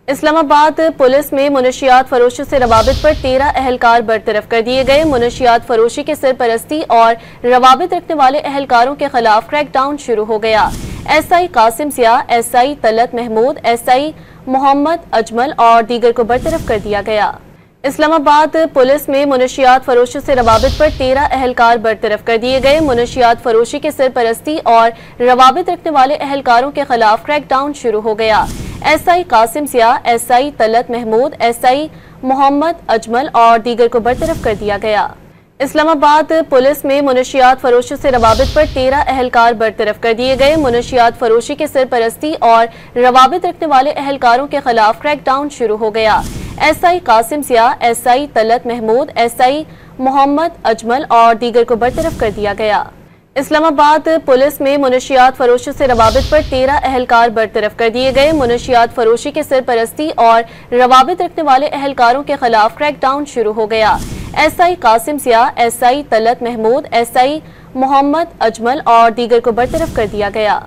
اسلام آباد پولیس میں منشیات فروشی سے روابط پر 13 اہلکار برطرف کر دیے گئے۔ منشیات فروشی کے سرپرستی اور روابط رکھنے والے اہلکاروں کے خلاف کریک ڈاؤن شروع ہو گیا۔ ایس آئی قاسم سیاہ، S I Talat Mahmood, S I Muhammad Ajmal اور دیگر کو برطرف کر دیا گیا۔ اسلام آباد پولیس میں منشیات فروشی سے روابط پر 13 اہلکار برطرف کر دیے گئے۔ منشیات فروشی کے سرپرستی اور روابط رکھنے والے اہلکاروں کے خلاف کریک ڈاؤن شروع ہو گیا۔ ایس آئی قاسم سیاہ، S I Talat Mahmood, S I Muhammad Ajmal اور دیگر کو برطرف کر دیا گیا۔ اسلام آباد پولیس میں منشیات فروشی سے روابط پر 13 اہلکار برطرف کر دیے گئے۔ منشیات فروشی کے سرپرستی اور روابط رکھنے والے اہلکاروں کے خلاف کریک ڈاؤن شروع ہو گیا۔ ایس آئی قاسم سیاہ، S I Talat Mahmood, S I Muhammad Ajmal اور دیگر کو برطرف کر دیا گیا۔ اسلام آباد پولیس میں منشیات فروشی سے روابط پر 13 اہلکار برطرف کر دیے گئے۔ منشیات فروشی کے سرپرستی اور روابط رکھنے والے اہلکاروں کے خلاف کریک ڈاؤن شروع ہو گیا۔ ایس آئی قاسم سیاہ، S I Talat Mahmood, S I Muhammad Ajmal اور دیگر کو برطرف کر دیا گیا۔